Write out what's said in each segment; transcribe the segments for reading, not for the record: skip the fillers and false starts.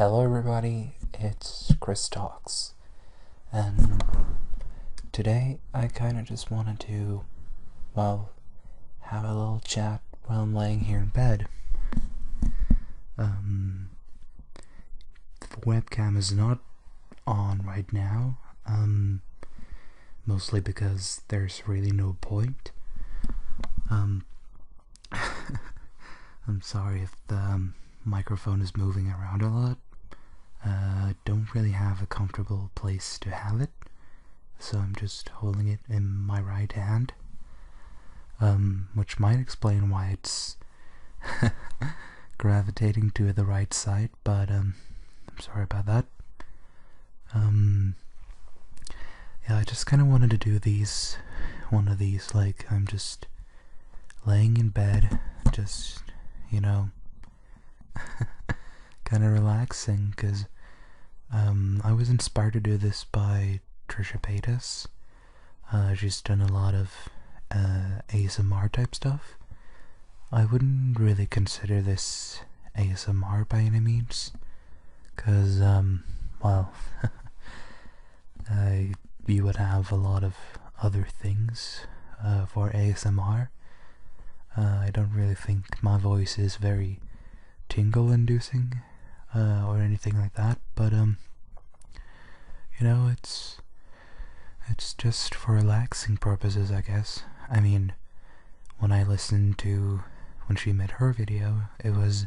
Hello everybody, it's Chris Talks, and today I kinda just wanted to, have a little chat while I'm laying here in bed. The webcam is not on right now, mostly because there's really no point. I'm sorry if the microphone is moving around a lot. Don't really have a comfortable place to have it, so I'm just holding it in my right hand, which might explain why it's gravitating to the right side, but I'm sorry about that. Yeah, I just kind of wanted to do one of these, like I'm just laying in bed, just, kind of relaxing, because I was inspired to do this by Trisha Paytas. She's done a lot of ASMR type stuff. I wouldn't really consider this ASMR by any means, because, you would have a lot of other things for ASMR. I don't really think my voice is very tingle-inducing or anything like that, but it's just for relaxing purposes, I guess. I mean, when she made her video, it was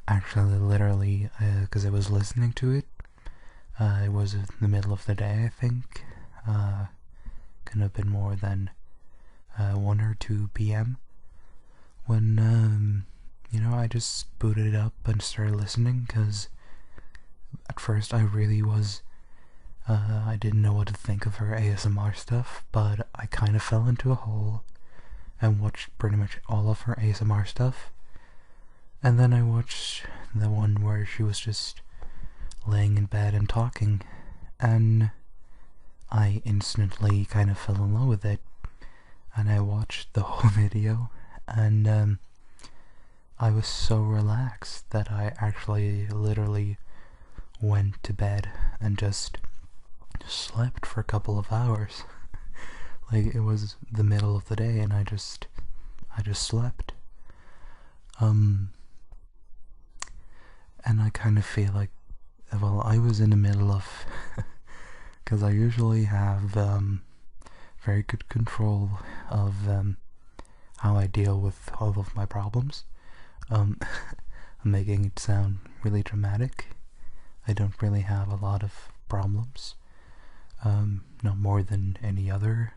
actually literally because I was listening to it. It was in the middle of the day, I think. Couldn't have been more than 1 or 2 p.m. when I just booted it up and started listening, because at first I really was I didn't know what to think of her ASMR stuff, but I kind of fell into a hole and watched pretty much all of her ASMR stuff. And then I watched the one where she was just laying in bed and talking, and I instantly kind of fell in love with it, and I watched the whole video, and I was so relaxed that I actually literally went to bed and just slept for a couple of hours. Like, it was the middle of the day and I just slept. And I kind of feel like, I was in the middle of because I usually have very good control of how I deal with all of my problems. I'm making it sound really dramatic. I don't really have a lot of problems, no more than any other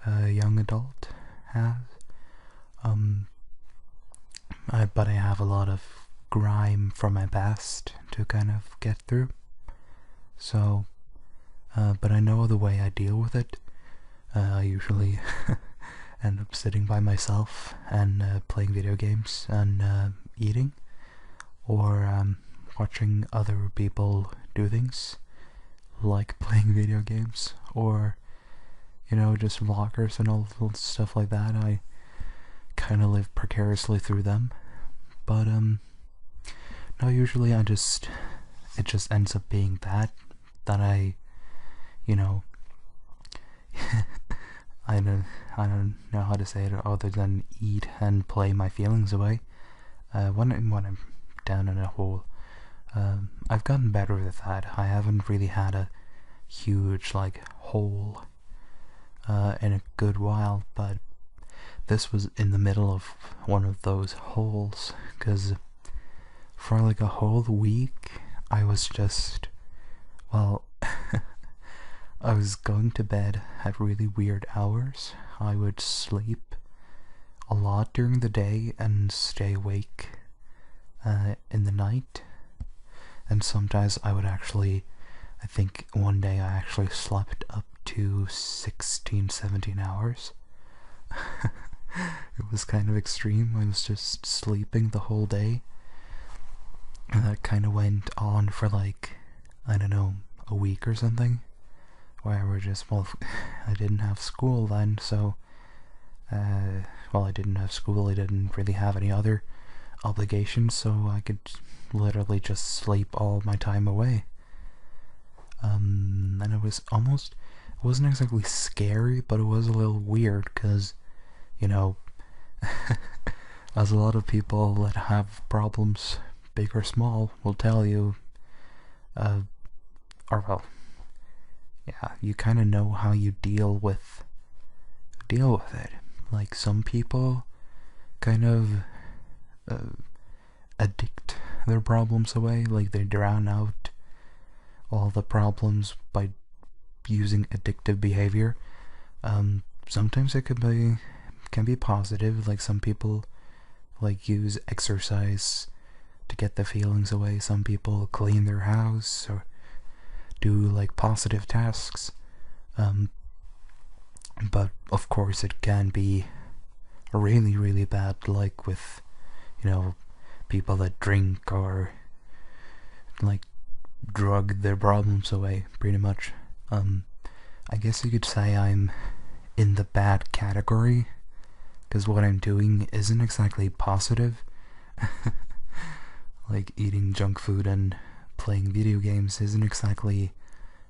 young adult has. But I have a lot of grime from my past to kind of get through. So, but I know the way I deal with it. I usually end up sitting by myself and playing video games and eating, or watching other people do things like playing video games, or just vloggers and all stuff like that. I kind of live precariously through them, but no, usually it just ends up being that I I don't know how to say it other than eat and play my feelings away. When I'm down in a hole, I've gotten better with that. I haven't really had a huge hole in a good while, but this was in the middle of one of those holes, because for a whole week I was just, I was going to bed at really weird hours. I would sleep a lot during the day and stay awake in the night. And sometimes I would actually, I think one day I actually slept up to 16-17 hours. It was kind of extreme. I was just sleeping the whole day. And that kind of went on for I don't know, a week or something, where we're just, I didn't have school then, so I didn't have school, I didn't really have any other obligations, so I could literally just sleep all my time away. And it wasn't exactly scary, but it was a little weird, because, you know, as a lot of people that have problems, big or small, will tell you, or well, yeah, you kind of know how you deal with it. Like, some people kind of addict their problems away, like they drown out all the problems by using addictive behavior. Sometimes it can be positive, like some people like use exercise to get the feelings away. Some people clean their house or do like positive tasks. But of course it can be really, really bad, like with, you know, people that drink or like drug their problems away, pretty much. I guess you could say I'm in the bad category, because what I'm doing isn't exactly positive. Like, eating junk food and playing video games isn't exactly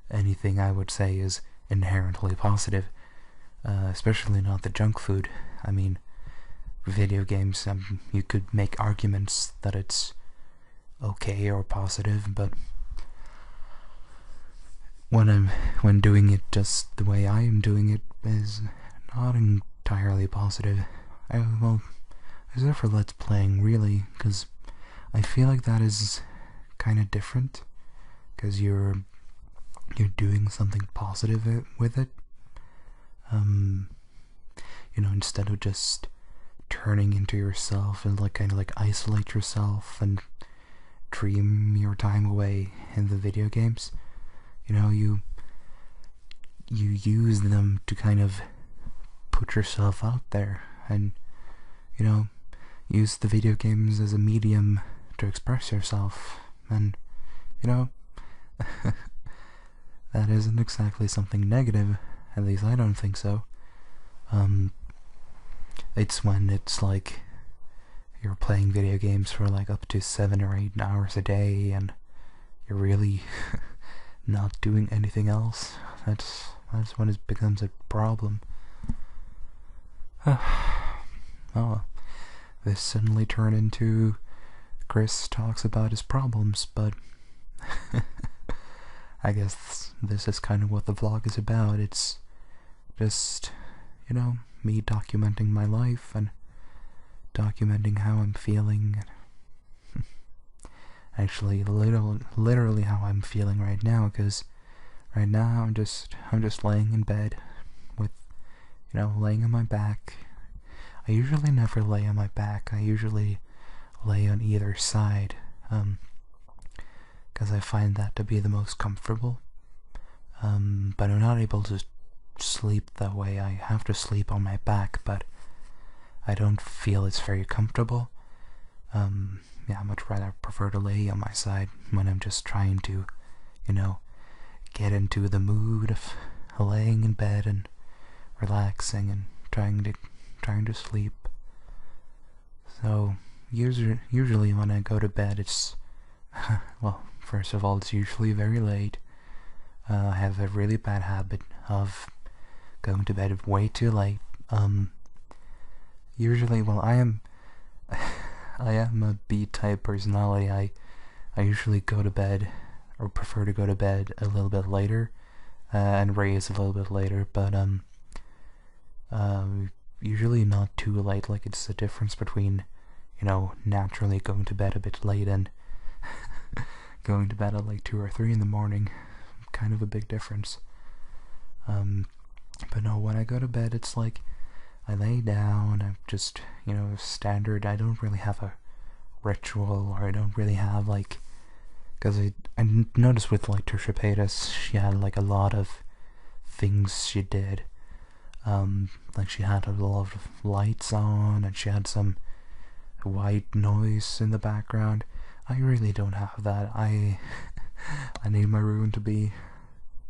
anything I would say is inherently positive. Especially not the junk food. I mean, video games, you could make arguments that it's okay or positive, but when doing it just the way I am doing it is not entirely positive. Well, except for Let's Playing, really, because I feel like that is kind of different, because you're doing something positive with it. You know, instead of just turning into yourself and like kind of like isolate yourself and dream your time away in the video games, you know, you use them to kind of put yourself out there, and, you know, use the video games as a medium to express yourself. And, you know, that isn't exactly something negative, at least I don't think so. It's when it's like you're playing video games for like up to 7 or 8 hours a day and you're really not doing anything else. That's when it becomes a problem. Oh, this suddenly turned into Chris talks about his problems, but I guess this is kind of what the vlog is about. It's just, you know, me documenting my life and documenting how I'm feeling. Actually, literally how I'm feeling right now, because right now I'm just laying in bed with, you know, laying on my back. I usually never lay on my back. I usually lay on either side, because I find that to be the most comfortable. But I'm not able to sleep that way. I have to sleep on my back, but I don't feel it's very comfortable. Yeah, I much rather prefer to lay on my side when I'm just trying to, you know, get into the mood of laying in bed and relaxing and trying to sleep. So usually when I go to bed, it's well, first of all, it's usually very late. I have a really bad habit of going to bed way too late. Usually, well, I am a B-type personality. I usually go to bed, or prefer to go to bed a little bit later, and raise a little bit later, but usually not too late. Like, it's the difference between, you know, naturally going to bed a bit late and going to bed at like 2 or 3 in the morning. Kind of a big difference. But no, when I go to bed, it's like I lay down, I'm just, you know, standard. I don't really have a ritual, or I don't really have like, because I noticed with like Trisha Paytas, she had like a lot of things she did. Like she had a lot of lights on, and she had some white noise in the background. I really don't have that. I need my room to be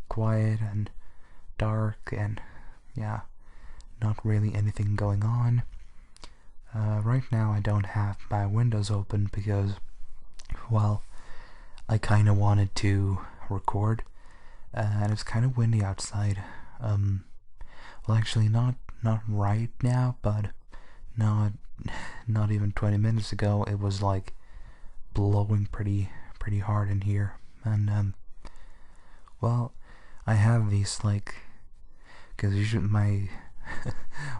quiet and dark, and yeah, not really anything going on. Right now I don't have my windows open because, well, I kind of wanted to record, and it's kind of windy outside. Well, actually, not right now, but not even 20 minutes ago, it was like blowing pretty hard in here, and well, I have these like, because usually my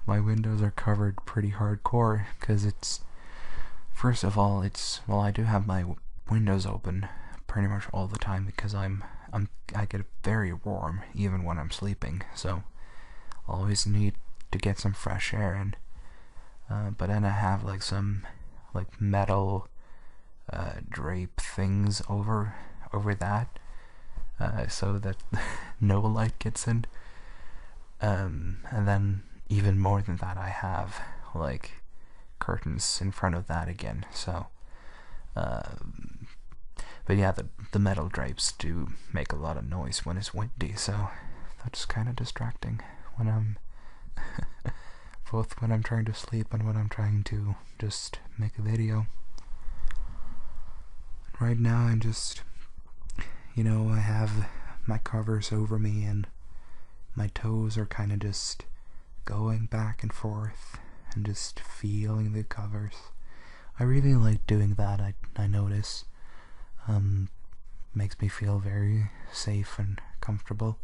my windows are covered pretty hardcore, because it's, first of all, it's, well, I do have my windows open pretty much all the time because I get very warm even when I'm sleeping, so I always need to get some fresh air in. But then I have like some like metal drape things over that, so that no light gets in. And then even more than that, I have like curtains in front of that again. So, but yeah, the metal drapes do make a lot of noise when it's windy, so that's kind of distracting when I'm both when I'm trying to sleep and when I'm trying to just make a video. Right now I'm just, I have my covers over me and my toes are kind of just going back and forth and just feeling the covers. I really like doing that, I notice. Makes me feel very safe and comfortable.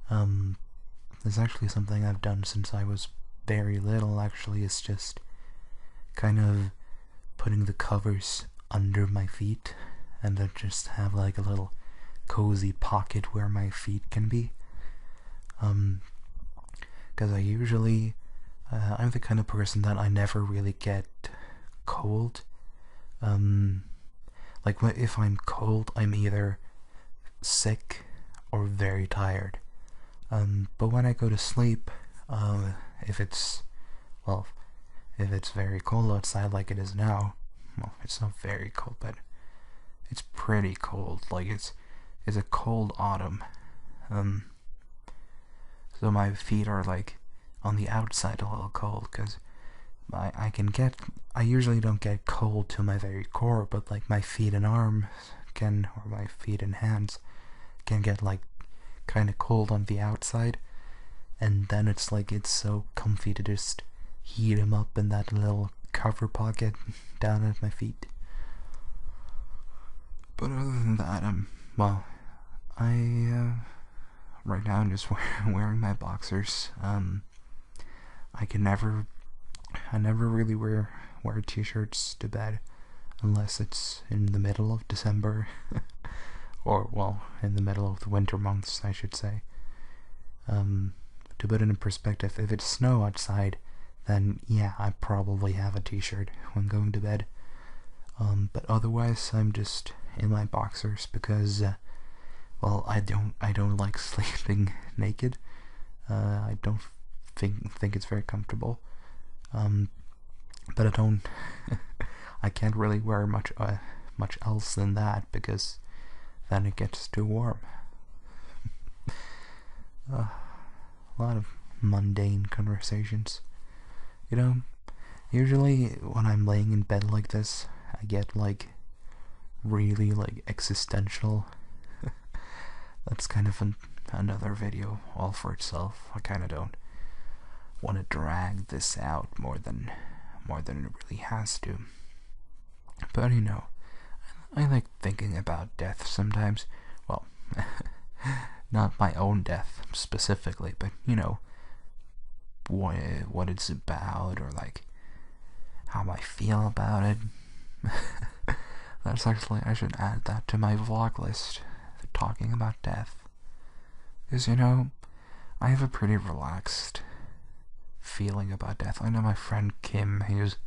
It's actually something I've done since I was very little, actually. It's just kind of putting the covers under my feet and then just have like a little cozy pocket where my feet can be. Because I usually, I'm the kind of person that I never really get cold. Like if I'm cold, I'm either sick or very tired. But when I go to sleep, if it's very cold outside like it is now, well, it's not very cold, but it's pretty cold. Like it's a cold autumn. So my feet are like on the outside a little cold, because I usually don't get cold to my very core, but like my feet and arms can, or my feet and hands can get like kind of cold on the outside, and then it's like it's so comfy to just heat them up in that little cover pocket down at my feet. But other than that, well, right now I'm just wearing my boxers. I never really wear t-shirts to bed unless it's in the middle of December or, well, in the middle of the winter months, I should say. To put it in perspective, if it's snow outside, then yeah, I probably have a t-shirt when going to bed. But otherwise, I'm just in my boxers because, well, I don't like sleeping naked. I don't think it's very comfortable. But I don't, I can't really wear much else than that, because then it gets too warm. A lot of mundane conversations. Usually when I'm laying in bed like this, I get like really like existential. That's kind of another video all for itself. I kind of don't want to drag this out more than it really has to. But I like thinking about death sometimes. Well, not my own death specifically, but what it's about, or like how I feel about it. That's actually, I should add that to my vlog list, talking about death. Because I have a pretty relaxed feeling about death. I know my friend Kim, he was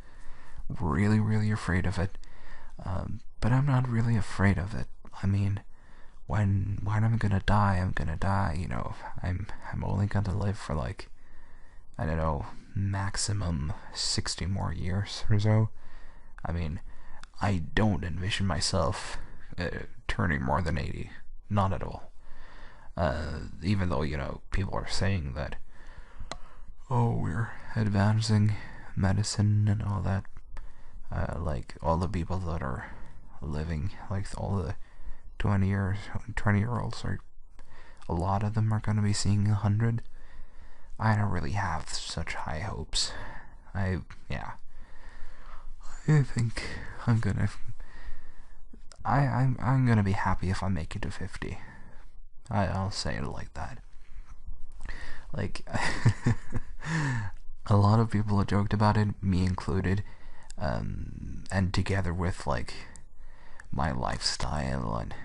really afraid of it, but I'm not really afraid of it. I mean, when I'm gonna die, I'm gonna die. I'm only gonna live for like, I don't know, maximum 60 more years or so. I mean, I don't envision myself turning more than 80, not at all. Even though people are saying that, oh, we're advancing medicine and all that. Like all the people that are living, like all the 20-year-olds, are a lot of them are going to be seeing 100. I don't really have such high hopes. I think I'm gonna I'm gonna be happy if I make it to 50. I'll say it like that. Like, a lot of people have joked about it, me included, and together with, like, my lifestyle and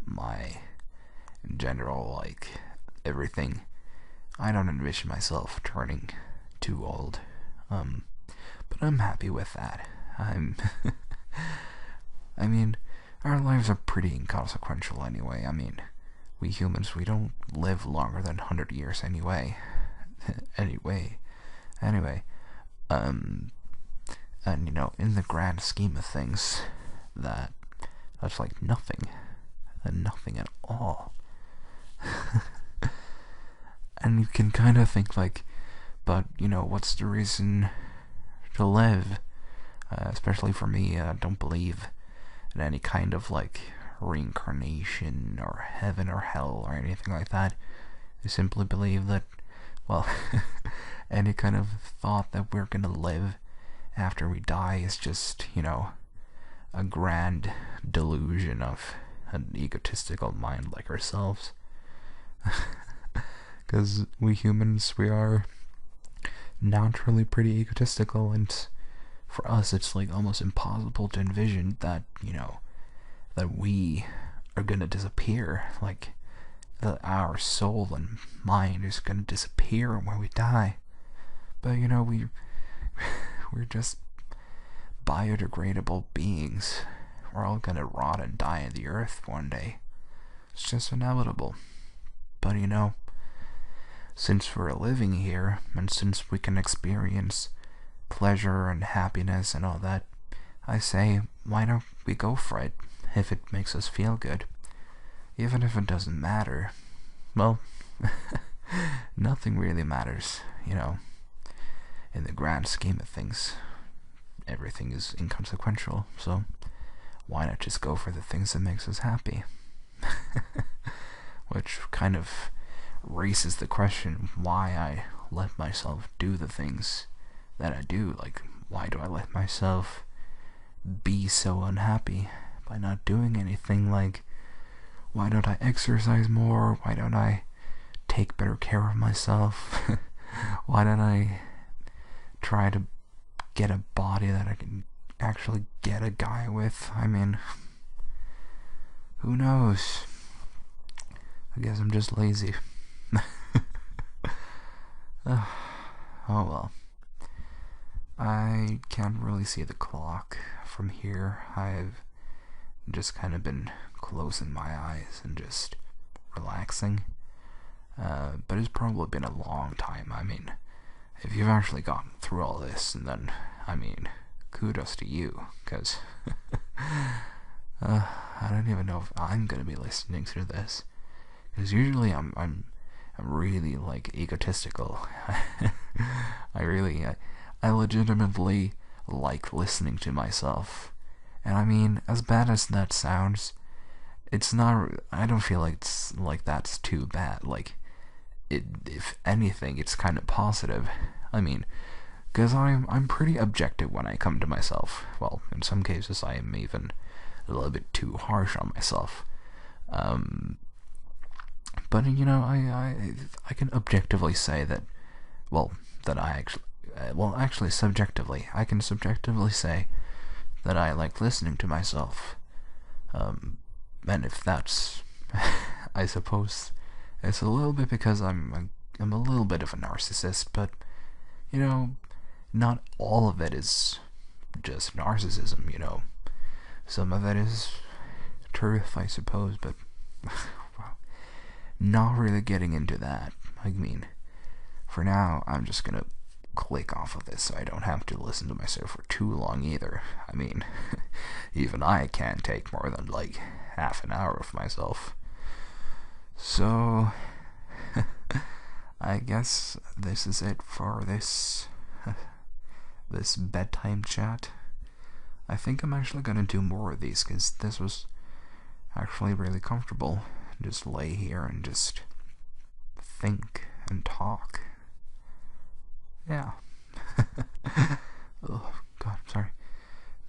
my general, like, everything, I don't envision myself turning too old, but I'm happy with that. I mean, our lives are pretty inconsequential anyway. I mean, we humans, we don't live longer than 100 years anyway. anyway, and you know, in the grand scheme of things, that's like nothing, and nothing at all. And you can kind of think like, but you know, what's the reason to live? Especially for me, I don't believe in any kind of like reincarnation or heaven or hell or anything like that. I simply believe that, well, any kind of thought that we're gonna live after we die is just, you know, a grand delusion of an egotistical mind like ourselves. Because we humans, we are naturally pretty egotistical, and for us it's like almost impossible to envision that, you know, that we are gonna disappear, like that our soul and mind is gonna disappear when we die. But you know, we're just biodegradable beings. We're all gonna rot and die in the earth one day. It's just inevitable. But you know, since we're living here, and since we can experience pleasure and happiness and all that, I say, why don't we go for it, if it makes us feel good? Even if it doesn't matter, well, nothing really matters, you know. In the grand scheme of things, everything is inconsequential, so why not just go for the things that makes us happy? Which kind of raises the question why I let myself do the things that I do. Like, why do I let myself be so unhappy by not doing anything? Like, why don't I exercise more? Why don't I take better care of myself? Why don't I try to get a body that I can actually get a guy with? I mean, who knows? I guess I'm just lazy. Oh well. I can't really see the clock from here. I've just kind of been closing my eyes and just relaxing. But it's probably been a long time. I mean, if you've actually gotten through all this, and then, I mean, kudos to you, because I don't even know if I'm gonna be listening to this, because usually I'm really like egotistical. I legitimately like listening to myself, and I mean, as bad as that sounds, it's not. I don't feel like it's like that's too bad. Like, if anything, it's kind of positive. I mean, because I'm pretty objective when I come to myself. Well, in some cases, I am even a little bit too harsh on myself. But you know, I can objectively say that, well, that I actually subjectively, I can subjectively say that I like listening to myself. And if that's, I suppose, it's a little bit because I'm a little bit of a narcissist, but you know, not all of it is just narcissism, you know. Some of it is truth, I suppose, but not really getting into that. I mean, for now, I'm just gonna click off of this so I don't have to listen to myself for too long either. I mean, even I can't take more than like half an hour of myself. So, I guess this is it for this this bedtime chat. I think I'm actually gonna do more of these because this was actually really comfortable. Just lay here and just think and talk. Yeah. Oh, God, sorry.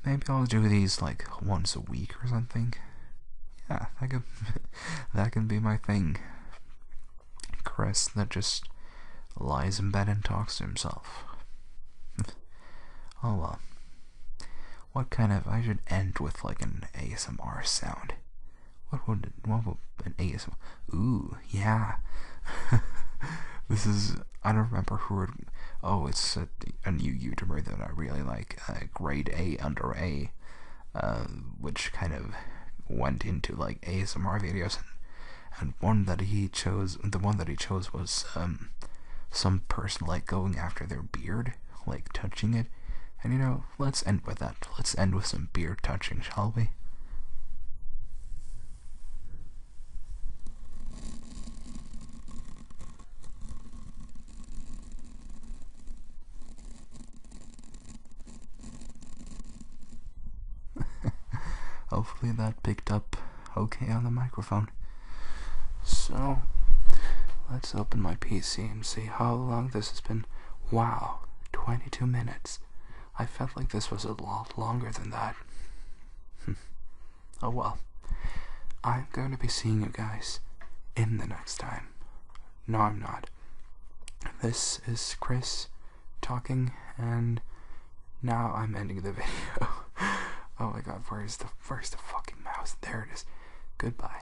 Maybe I'll do these like once a week or something. Yeah, that can be my thing. Chris that just lies in bed and talks to himself. Oh well. I should end with like an ASMR sound. What would an ASMR? Ooh, yeah. I don't remember who it. Oh, it's a new YouTuber that I really like, Grade A Under A, which kind of went into like ASMR videos, and the one that he chose was some person like going after their beard, like touching it, and let's end with that. Let's end with some beard touching, shall we? Hopefully that picked up okay on the microphone. So, let's open my PC and see how long this has been. Wow, 22 minutes. I felt like this was a lot longer than that. Oh well. I'm going to be seeing you guys in the next time. No, I'm not. This is Chris talking, and now I'm ending the video. Oh my god, where's the fucking mouse? There it is. Goodbye.